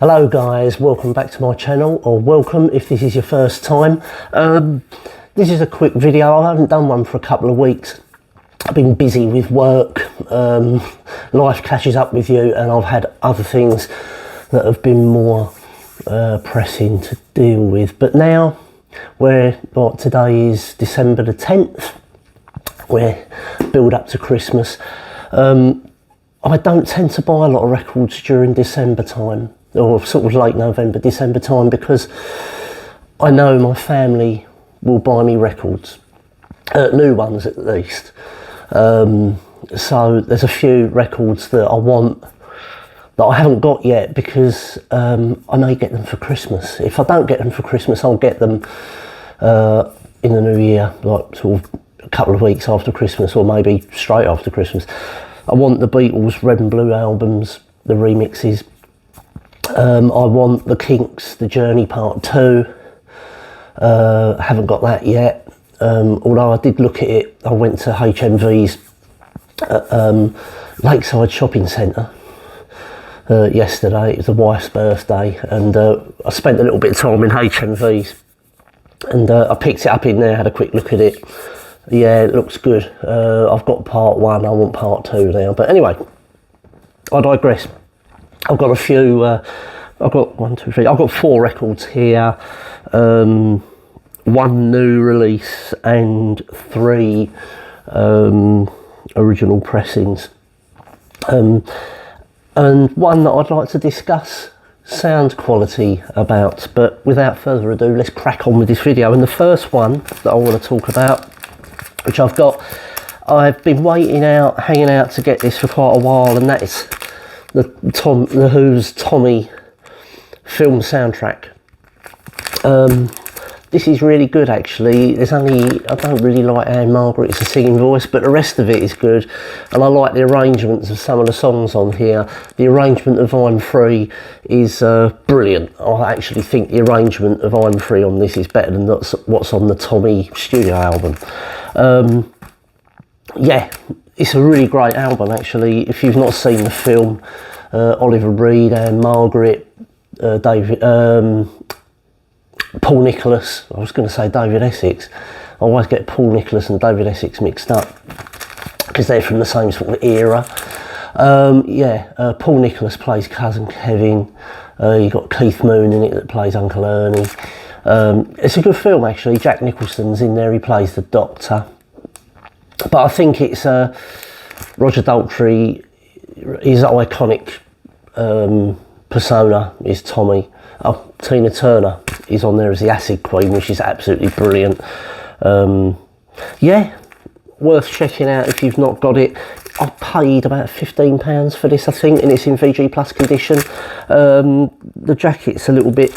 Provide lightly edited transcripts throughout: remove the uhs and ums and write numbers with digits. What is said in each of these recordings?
Hello guys, welcome back to my channel, or welcome if this is your first time. This is a quick video. I haven't done one for a couple of weeks. I've been busy with work, life catches up with you, and I've had other things that have been more pressing to deal with. But now, today is December the 10th, we're build up to Christmas. I don't tend to buy a lot of records during December time, or sort of late November, December time, because I know my family will buy me records, new ones at least. So there's a few records that I want that I haven't got yet, because I may get them for Christmas. If I don't get them for Christmas, I'll get them in the new year, like sort of a couple of weeks after Christmas, or maybe straight after Christmas. I want the Beatles Red and Blue albums, the remixes. I want the Kinks, the Journey Part 2. Haven't got that yet. Although I did look at it. I went to HMV's Lakeside Shopping Centre yesterday. It was the wife's birthday, and I spent a little bit of time in HMV's, and I picked it up in there, had a quick look at it. Yeah, it looks good. I've got part 1, I want part 2 now. But anyway, I digress. I've got a few, I've got 1, 2, 3, I've got 4 records here, 1 new release and 3 original pressings, and one that I'd like to discuss sound quality about. But without further ado, let's crack on with this video. And the first one that I want to talk about, which I've been hanging out to get this for quite a while, and that is the Who's Tommy film soundtrack. This is really good, actually. I don't really like Anne Margaret, it's a singing voice, but the rest of it is good, and I like the arrangements of some of the songs on here. The arrangement of I'm Free is brilliant. I actually think the arrangement of I'm Free on this is better than what's on the Tommy studio album. Yeah, it's a really great album, actually. If you've not seen the film, Oliver Reed, Anne Margaret, Paul Nicholas, I was going to say David Essex. I always get Paul Nicholas and David Essex mixed up, because they're from the same sort of era. Paul Nicholas plays Cousin Kevin. You've got Keith Moon in it that plays Uncle Ernie. It's a good film, actually. Jack Nicholson's in there, he plays the Doctor. But I think it's Roger Daltrey, his iconic persona is Tommy. Oh, Tina Turner is on there as the Acid Queen, which is absolutely brilliant. Yeah, worth checking out if you've not got it. I paid about £15 for this, I think, and it's in VG Plus condition. The jacket's a little bit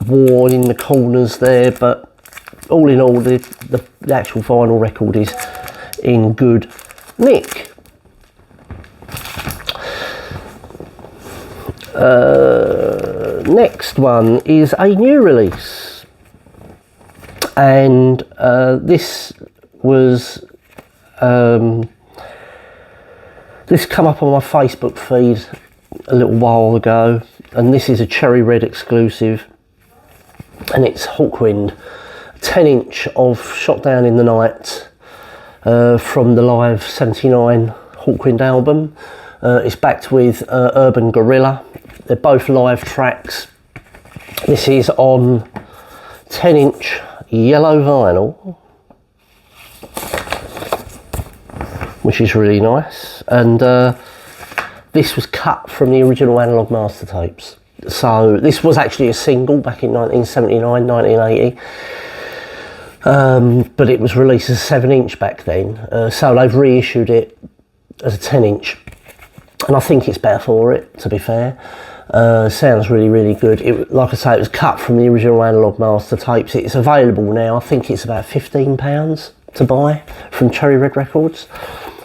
worn in the corners there, but all in all, the actual vinyl record is in good nick. Next one is a new release, and this come up on my Facebook feed a little while ago, and this is a Cherry Red exclusive, and it's Hawkwind, 10" of Shot Down in the Night, from the live '79 Hawkwind album. It's backed with Urban Gorilla. They're both live tracks. This is on 10" yellow vinyl, which is really nice. And this was cut from the original Analog Master tapes. So this was actually a single back in 1979, 1980. But it was released as a 7" back then. So they've reissued it as a 10", and I think it's better for it, to be fair. Sounds really, really good. Like I say, it was cut from the original Analog Master tapes. It's available now. I think it's about £15 to buy from Cherry Red Records.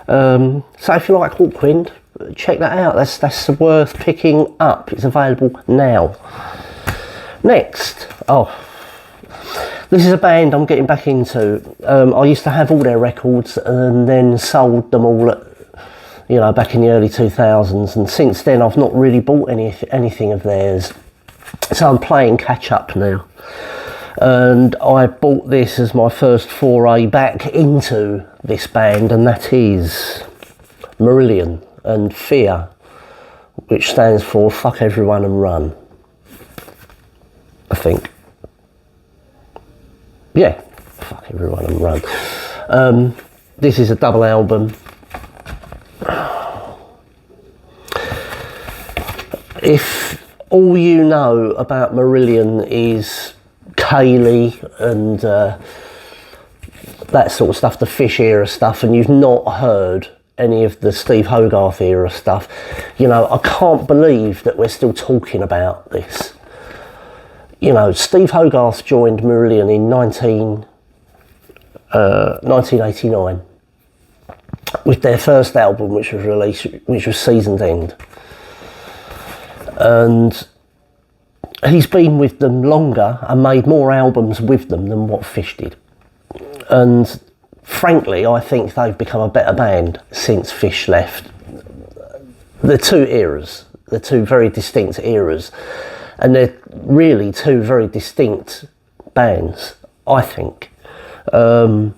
So if you like Hawkwind, check that out. That's worth picking up. It's available now. Next, This is a band I'm getting back into. I used to have all their records and then sold them all at, you know, back in the early 2000s, and since then I've not really bought anything of theirs. So I'm playing catch up now. And I bought this as my first foray back into this band, and that is Marillion and Fear, which stands for Fuck Everyone and Run, I think. Yeah, Fuck Everyone and Run. This is a double album. If all you know about Marillion is Kaylee and that sort of stuff, the Fish era stuff, and you've not heard any of the Steve Hogarth era stuff, you know, I can't believe that we're still talking about this. You know, Steve Hogarth joined Marillion in 1989 with their first album, which was released, which was Season's End. And he's been with them longer and made more albums with them than what Fish did. And frankly, I think they've become a better band since Fish left. They're two eras, they're two very distinct eras. And they're really two very distinct bands, I think. The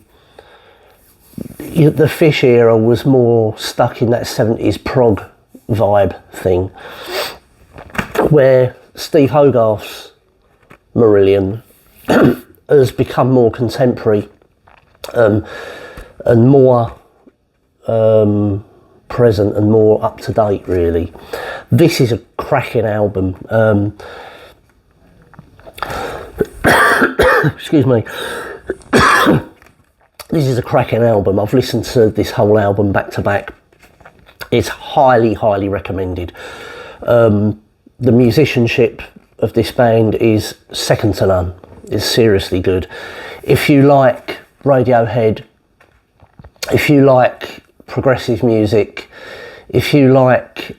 Fish era was more stuck in that 70s prog vibe thing, where Steve Hogarth's Marillion has become more contemporary and more present and more up to date, really. This is a cracking album. Excuse me. This is a cracking album. I've listened to this whole album back to back. It's highly, highly recommended. The musicianship of this band is second to none. It's seriously good. If you like Radiohead, if you like progressive music, if you like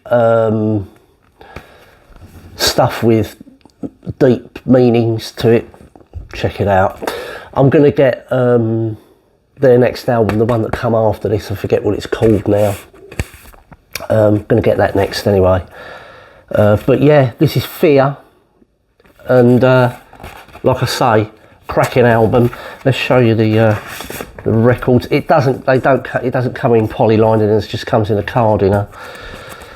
stuff with deep meanings to it, check it out. I'm going to get their next album, the one that come after this, I forget what it's called now. I'm going to get that next anyway. But yeah, this is Fear, and like I say, cracking album. Let's show you the records. It doesn't come in polylined, and it just comes in a card, you know.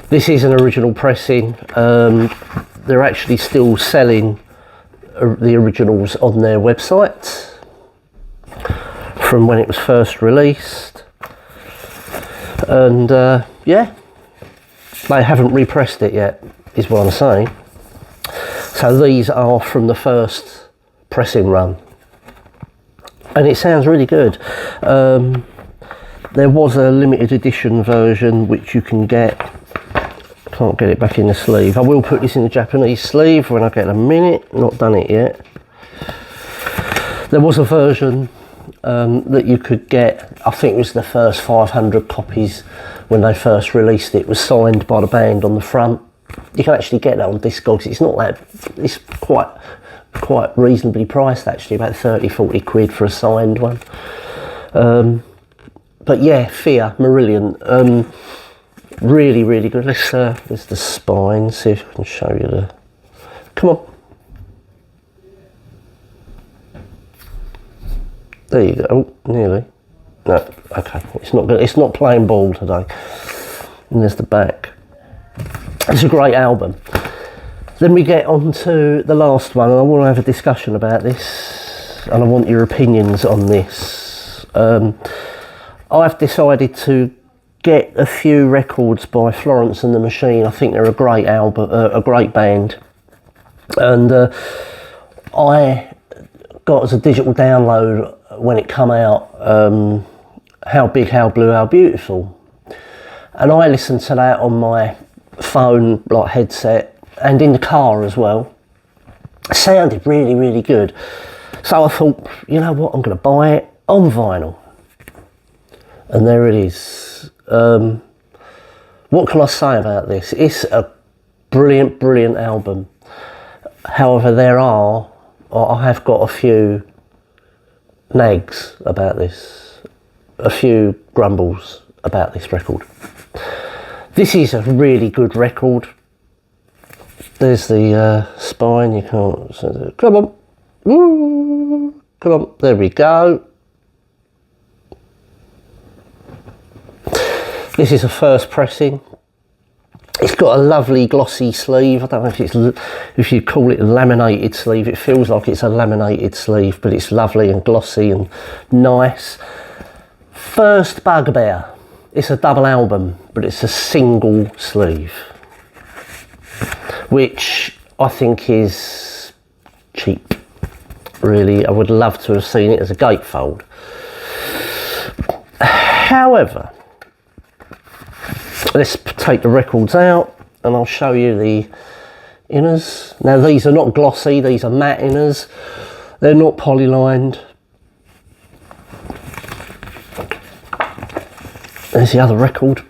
This is an original pressing. They're actually still selling the originals on their website from when it was first released, and yeah, they haven't repressed it yet, is what I'm saying. So these are from the first pressing run, and it sounds really good. There was a limited edition version which you can get. Can't get it back in the sleeve. I will put this in the Japanese sleeve when I get a minute. Not done it yet. There was a version that you could get. I think it was the first 500 copies when they first released it. It was signed by the band on the front. You can actually get that on Discogs. It's not that. It's quite reasonably priced, actually, about 30-40 quid for a signed one. But yeah, Fear, Marillion. Really, really good. There's the spine. See if I can show you the. Come on. There you go. Oh, nearly. No, okay. It's not good. It's not playing ball today. And there's the back. It's a great album. Then we get on to the last one, and I want to have a discussion about this, and I want your opinions on this. I've decided to get a few records by Florence and the Machine. I think they're a great album, a great band, and I got as a digital download when it come out How Big, How Blue, How Beautiful, and I listened to that on my phone, like headset, and in the car as well. It sounded really, really good. So I thought, you know what, I'm going to buy it on vinyl, and there it is. What can I say about this? It's a brilliant, brilliant album. However, I have got a few nags about this, a few grumbles about this record. This is a really good record. There's the spine, you can't, come on, woo, come on, there we go. This is a first pressing. It's got a lovely glossy sleeve. I don't know if you call it a laminated sleeve. It feels like it's a laminated sleeve, but it's lovely and glossy and nice. First Bugbear. It's a double album, but it's a single sleeve, which I think is cheap, really. I would love to have seen it as a gatefold. However, let's take the records out and I'll show you the inners. Now these are not glossy, these are matte inners. They're not polylined. There's the other record.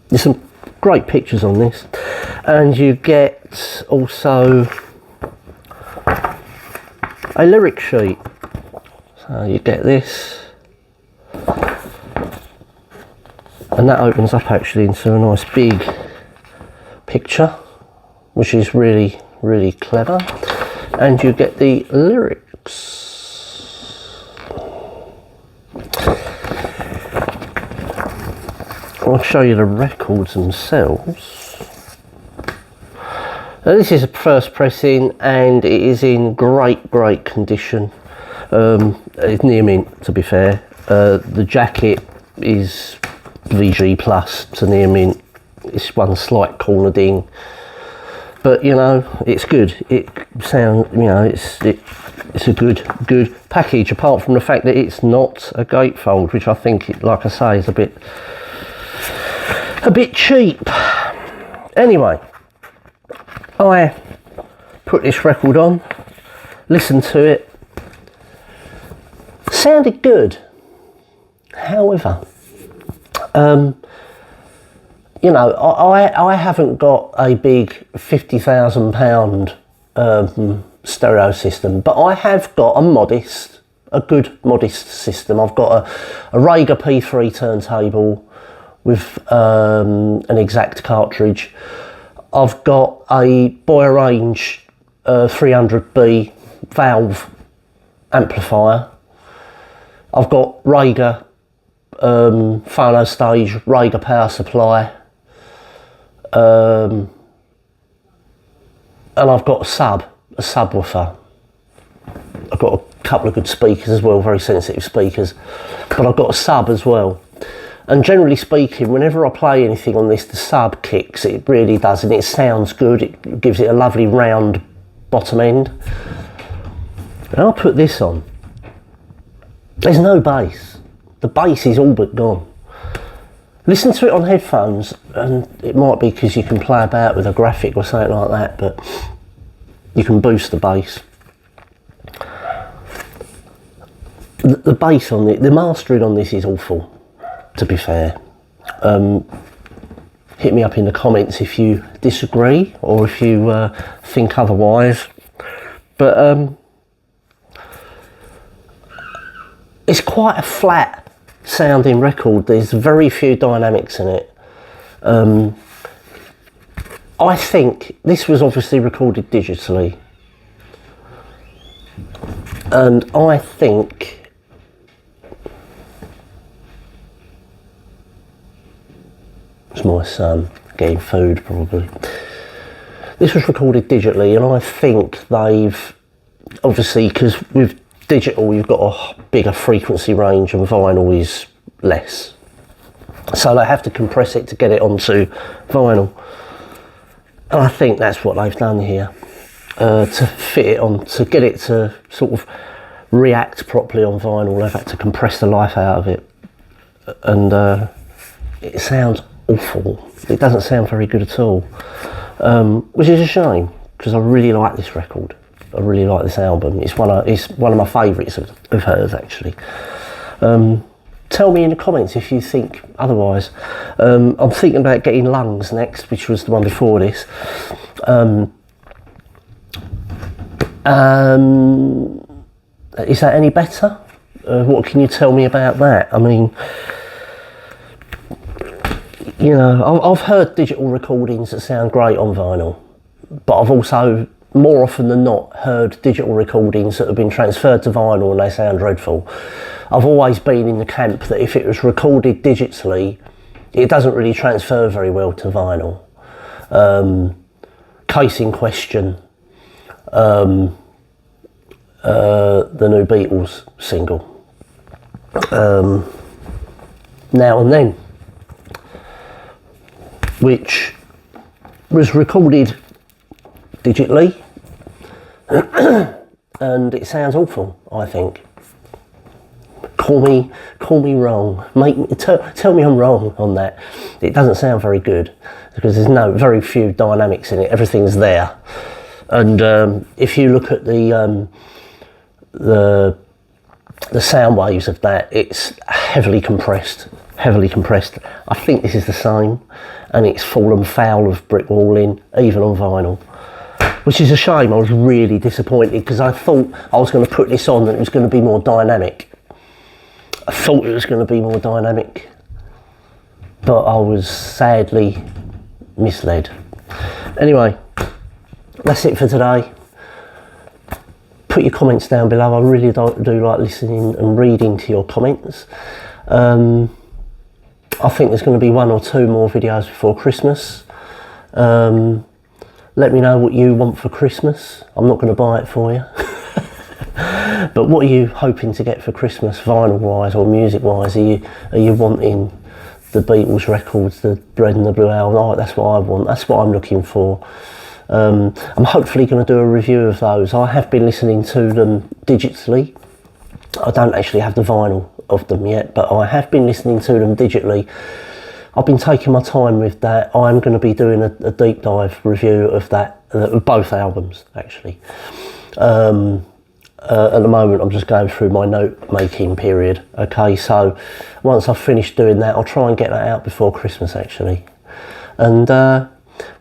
There's some great pictures on this, and you get also a lyric sheet. So you get this, and that opens up actually into a nice big picture, which is really, really clever. And you get the lyrics. I'll show you the records themselves. Now, this is a first pressing and it is in great condition. It's near mint, to be fair. The jacket is VG plus to near mint. It's one slight corner ding, but you know, it's good. It sounds, you know, it's a good package, apart from the fact that it's not a gatefold, which I think, like I say, is a bit cheap. Anyway, I put this record on, listened to it, sounded good. However, you know, I haven't got a big £50,000 stereo system, but I have got a good modest system. I've got a Rager P3 turntable with an exact cartridge. I've got a Boya range 300B valve amplifier. I've got Rager phono stage, Rager power supply, and I've got a subwoofer. I've got a couple of good speakers as well, very sensitive speakers, but I've got a sub as well. And generally speaking, whenever I play anything on this, the sub kicks, it really does, and it sounds good. It gives it a lovely round bottom end. And I'll put this on. There's no bass. The bass is all but gone. Listen to it on headphones, and it might be because you can play about with a graphic or something like that, but you can boost the bass. The bass on it, the mastering on this is awful, to be fair. Hit me up in the comments if you disagree or if you think otherwise. But it's quite a flat sounding record. There's very few dynamics in it. I think this was obviously recorded digitally, and I think it's my son getting food probably. This was recorded digitally, and I think they've obviously, because with digital you've got a bigger frequency range and vinyl is less, so they have to compress it to get it onto vinyl, and I think that's what they've done here, to fit it on, to get it to sort of react properly on vinyl. They've had to compress the life out of it, and it sounds awful. It doesn't sound very good at all, which is a shame, because I really like this record. I really like this album. It's one of my favourites of hers, actually. Tell me in the comments if you think otherwise. I'm thinking about getting Lungs next, which was the one before this. Is that any better? What can you tell me about that? I mean, you know, I've heard digital recordings that sound great on vinyl, but I've also, more often than not, heard digital recordings that have been transferred to vinyl and they sound dreadful. I've always been in the camp that if it was recorded digitally, it doesn't really transfer very well to vinyl. Case in question, the new Beatles single, Now and Then, which was recorded digitally and it sounds awful, I think. Call me wrong. Tell me I'm wrong on that. It doesn't sound very good because there's very few dynamics in it. Everything's there, and if you look at the sound waves of that, it's heavily compressed. I think this is the same, and it's fallen foul of brick walling, even on vinyl, which is a shame. I was really disappointed because I thought I was going to put this on and it was going to be more dynamic. I thought it was going to be more dynamic, but I was sadly misled. Anyway, that's it for today. Put your comments down below. I really do like listening and reading to your comments. I think there's going to be 1 or 2 more videos before Christmas. Let me know what you want for Christmas. I'm not going to buy it for you. But what are you hoping to get for Christmas, vinyl-wise or music-wise? Are you wanting the Beatles records, the Red and the Blue Album? Oh, that's what I want. That's what I'm looking for. I'm hopefully going to do a review of those. I have been listening to them digitally. I don't actually have the vinyl of them yet, but I have been listening to them digitally. I've been taking my time with that. I'm going to be doing a deep dive review of that, both albums actually. At the moment I'm just going through my note making period. Okay, so once I've finished doing that, I'll try and get that out before Christmas actually, and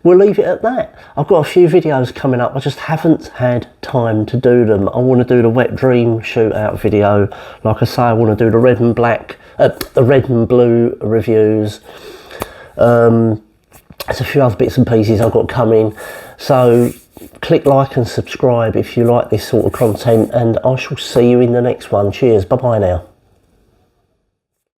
we'll leave it at that. I've got a few videos coming up, I just haven't had time to do them. I want to do the Wet Dream shootout video, like I say. I want to do the red and blue reviews. There's a few other bits and pieces I've got coming, so click like and subscribe if you like this sort of content, and I shall see you in the next one. Cheers, bye bye now.